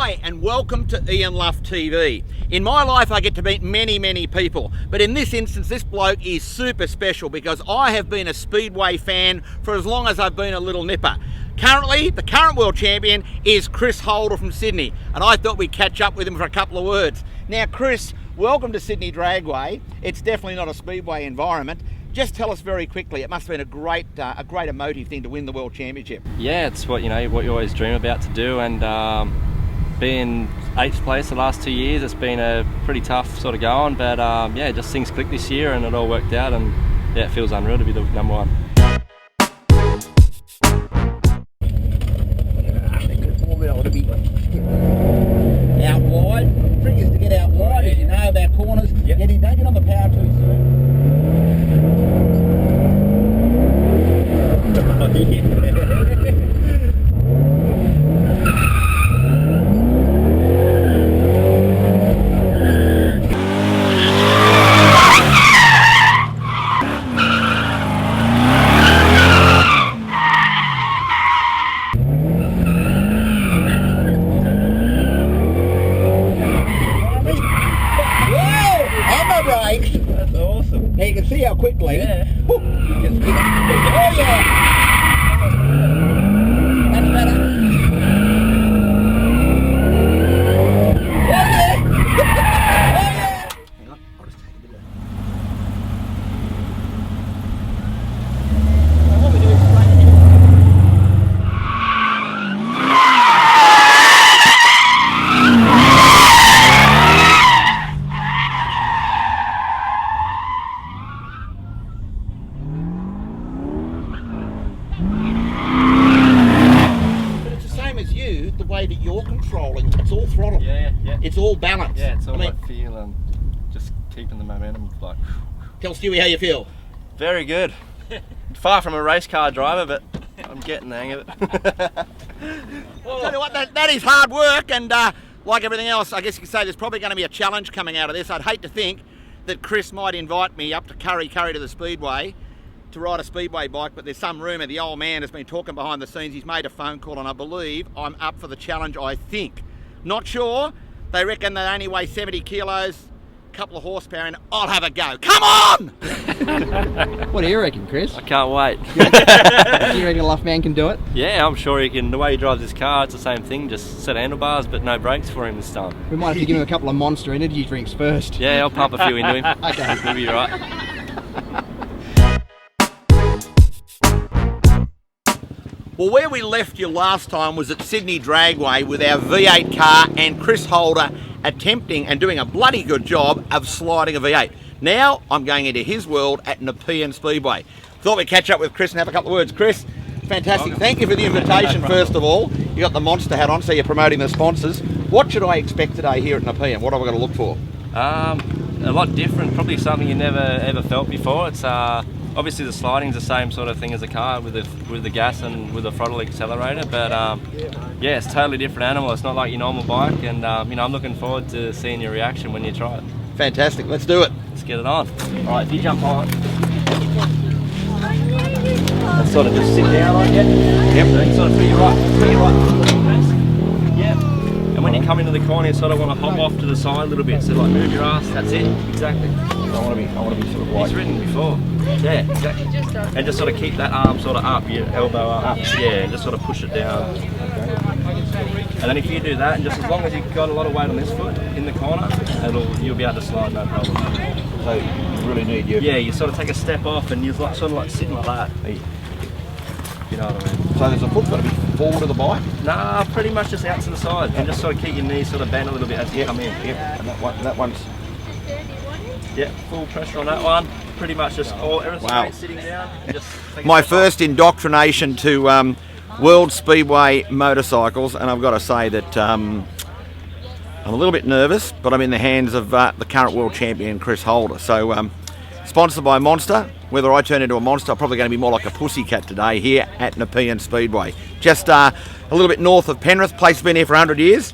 Hi and welcome to Ian Luff TV. In my life I get to meet many people, but in this instance this bloke is super special because I have been a Speedway fan for as long as I've been a little nipper. Currently, the current world champion is Chris Holder from Sydney, and I thought we'd catch up with him for a couple of words. Now Chris, welcome to Sydney Dragway. It's definitely not a Speedway environment. Just tell us very quickly, it must have been a great emotive thing to win the World Championship. Yeah, it's what you always dream about to do, and being 8th place the last 2 years, it's been a pretty tough sort of going, but yeah, just things clicked this year and it all worked out, and yeah, it feels unreal to be the number one. Out wide, trick is to get out wide, as you know, about corners. Yep. Don't get on the power too soon. That's awesome. Now you can see how quickly. Yeah. Oh yeah. That's better. Oh yeah. Oh yeah. Hang on, I'll just take a bit of. What we do is straight ahead. The way that you're controlling, it's all throttle. Yeah. It's all balance. Yeah, it's all like feel and just keeping the momentum. Like, tell Stewie how you feel. very good. Far from a race car driver, but I'm getting the hang of it. Well, tell you what, that is hard work, and like everything else, I guess you could say there's probably going to be a challenge coming out of this. I'd hate to think that Chris might invite me up to Curry to the Speedway to ride a Speedway bike, but there's some rumour the old man has been talking behind the scenes. He's made a phone call, and I believe I'm up for the challenge, I think. Not sure. They reckon they only weigh 70 kilos, a couple of horsepower, and I'll have a go. Come on! What do you reckon, Chris? I can't wait. Do you reckon a Luff man can do it? Yeah, I'm sure he can. The way he drives his car, it's the same thing, just set of handlebars, but no brakes for him this time. We might have to give him a couple of Monster energy drinks first. Yeah, I'll pump a few into him. Okay. He'll be right. Well, where we left you last time was at Sydney Dragway with our V8 car and Chris Holder attempting and doing a bloody good job of sliding a V8. Now I'm going into his world at Nepean Speedway. Thought we'd catch up with Chris and have a couple of words. Chris, fantastic. Thank you for the invitation, first of all. You got the Monster hat on, so you're promoting the sponsors. What should I expect today here at Nepean? What have I got to look for? A lot different, probably something you never ever felt before. It's obviously the sliding's the same sort of thing as a car with the gas and with the throttle accelerator, but yeah, it's a totally different animal. It's not like your normal bike, and I'm looking forward to seeing your reaction when you try it. Fantastic, let's do it. Let's get it on. All right, if you jump on, and sort of just sit down on you. Yep. Sort of put your right. Yep. And when you come into the corner, you sort of want to hop off to the side a little bit. So like move your ass. That's it. Exactly. I want to be sort of It's written before. Yeah, exactly. And just sort of keep that arm sort of up, your elbow up. Yeah, and just sort of push it down. And then if you do that, and just as long as you've got a lot of weight on this foot in the corner, you'll be able to slide no problem. So you really need your... Yeah, you sort of take a step off and you're sort of like sitting like that. You know what I mean? So there's a foot got to be forward of the bike? Nah, pretty much just out to the side. And just sort of keep your knees sort of bent a little bit as you come in. Yep, and that one's... Yeah, full pressure on that one. Pretty much just everything sitting down. And just my first indoctrination to World Speedway motorcycles, and I've got to say that I'm a little bit nervous, but I'm in the hands of the current world champion Chris Holder. So sponsored by Monster. Whether I turn into a monster, I'm probably going to be more like a pussycat today here at Nepean Speedway. Just a little bit north of Penrith. Place has been here for 100 years.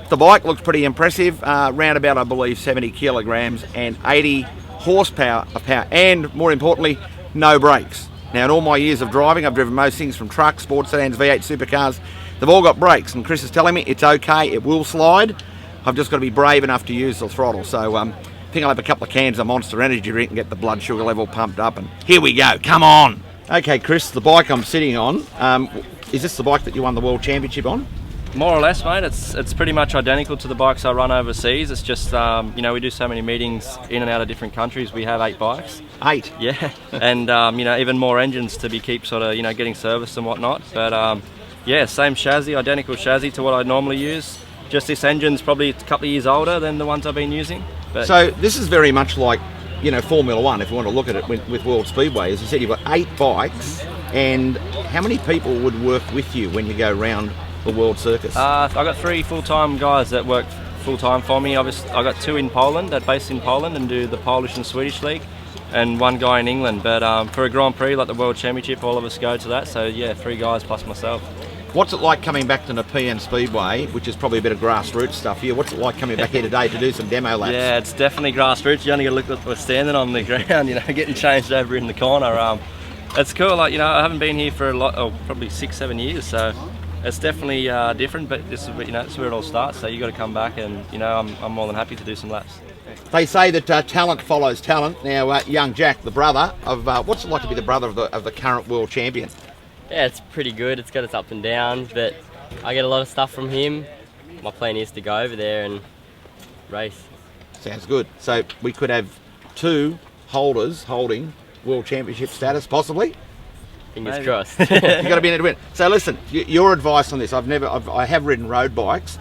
The bike looks pretty impressive, round about I believe 70 kilograms and 80 horsepower of power, and more importantly, no brakes. Now, in all my years of driving, I've driven most things from trucks, sports sedans, V8 supercars. They've all got brakes, and Chris is telling me it's okay, it will slide. I've just got to be brave enough to use the throttle. So I think I'll have a couple of cans of Monster Energy drink and get the blood sugar level pumped up, and here we go, come on. Okay, Chris, the bike I'm sitting on, is this the bike that you won the World Championship on? More or less, mate. It's pretty much identical to the bikes I run overseas. It's just, you know, we do so many meetings in and out of different countries. We have 8 bikes. 8? Yeah, and, you know, even more engines to keep sort of, you know, getting serviced and whatnot. But, yeah, same chassis, identical chassis to what I normally use. Just this engine's probably a couple of years older than the ones I've been using. But so this is very much like, you know, Formula One, if you want to look at it with World Speedway. As you said, you've got 8 bikes, and how many people would work with you when you go around the world circus? I've got 3 full-time guys that work full-time for me. I've got 2 in Poland, that based in Poland and do the Polish and Swedish league, and 1 guy in England. But for a Grand Prix like the World Championship, all of us go to that. So yeah, 3 guys plus myself. What's it like coming back to Nepean Speedway, which is probably a bit of grassroots stuff here? What's it like coming back here today to do some demo laps? Yeah, it's definitely grassroots. You only got to look at we're standing on the ground, you know, getting changed over in the corner. It's cool. Like, you know, I haven't been here for a lot, probably 6-7 years, so it's definitely different. But this is, you know, it's where it all starts. So you got to come back, and you know, I'm more than happy to do some laps. They say that talent follows talent. Now, young Jack, the brother of what's it like to be the brother of the current world champion? Yeah, it's pretty good. It's got its up and downs, but I get a lot of stuff from him. My plan is to go over there and race. Sounds good. So we could have 2 holders holding world championship status, possibly. Fingers Maybe. crossed. You've got to be in it to win. So listen, your advice on this. I have ridden road bikes.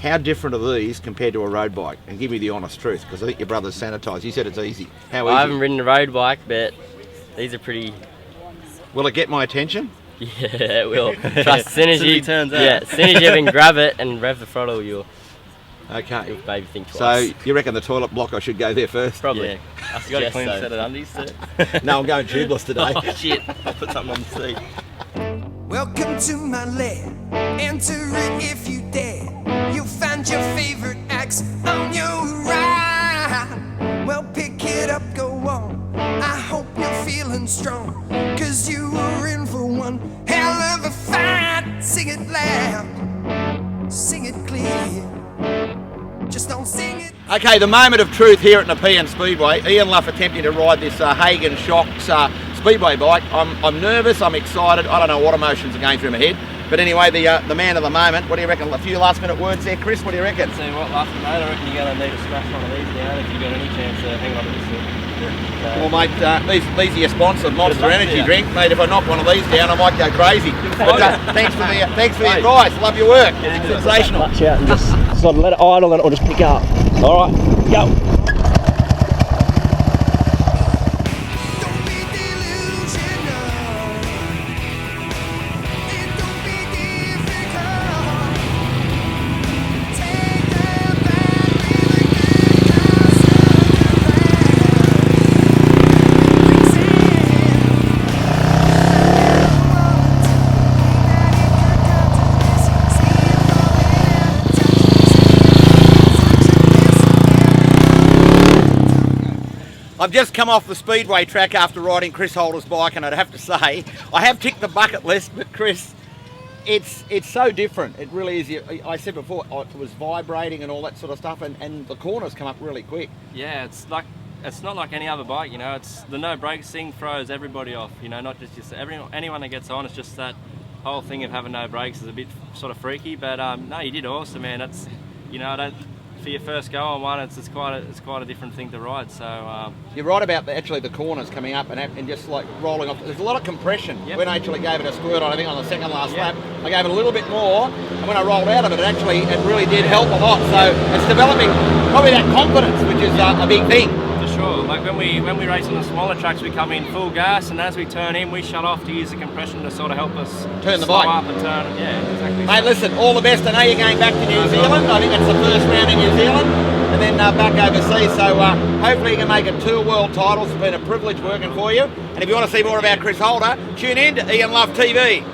How different are these compared to a road bike? And give me the honest truth, because I think your brother's sanitised. You said it's easy. How easy? I haven't ridden a road bike, but these are pretty. Will it get my attention? Yeah, it will. Trust, as soon as he you turns out. Yeah, as soon as you even grab it and rev the throttle, you'll Okay. maybe think So twice. you reckon the toilet block I should go there first? Probably. Yeah. I You got a suggest clean so. set of undies too. No, I'm going tubeless today. Oh shit! I'll put something on the seat. Welcome to my lair. Enter it if you dare. You'll find your favorite acts on your ride. Well, pick it up, go on. I hope you're feeling strong, 'cause you were in for one hell of a fight. Sing it loud, sing it clear. Just don't sing it. Okay, the moment of truth here at Nepean Speedway. Ian Luff attempting to ride this Hagen Shocks Speedway bike. I'm nervous, I'm excited, I don't know what emotions are going through my head. But anyway, the man of the moment, what do you reckon? A few last minute words there, Chris, what do you reckon? Tell you what, last night I reckon you're going to need to smash one of these down if you've got any chance of hanging on to this thing. Well, mate, these are your sponsored Monster luck to Energy you. drink. Mate, if I knock one of these down, I might go crazy. But thanks for the advice. Love your work. Sensational. Clutch out and just sort of let it idle and it'll just pick up. All right, go. Don't be delusional. It don't be difficult. Take them back, really I've just come off the Speedway track after riding Chris Holder's bike, and I'd have to say, I have ticked the bucket list, but Chris, it's so different. It really is. I said before, it was vibrating and all that sort of stuff, and the corners come up really quick. Yeah, it's not like any other bike, you know. It's the no brakes thing throws everybody off, you know, not just anyone that gets on. It's just that whole thing of having no brakes is a bit sort of freaky. But no, you did awesome, man. That's, you know, for your first go on one, it's quite a different thing to ride. So You're right about the corners coming up and just like rolling off. There's a lot of compression. Yep. When I actually gave it a squirt on, I think on the second last lap, I gave it a little bit more, and when I rolled out of it, it really did help a lot. So it's developing probably that confidence, which is a big thing. for sure, like when we race on the smaller tracks, we come in full gas, and as we turn in, we shut off to use the compression to sort of help us Turn the slow bike. up and turn. Yeah, exactly. Mate, listen, all the best. I know you're going back to New Zealand. I think that's the first round in New Zealand, and then back overseas. So hopefully you can make it 2 world titles. It's been a privilege working for you. And if you want to see more about Chris Holder, tune in to Ian Luff TV.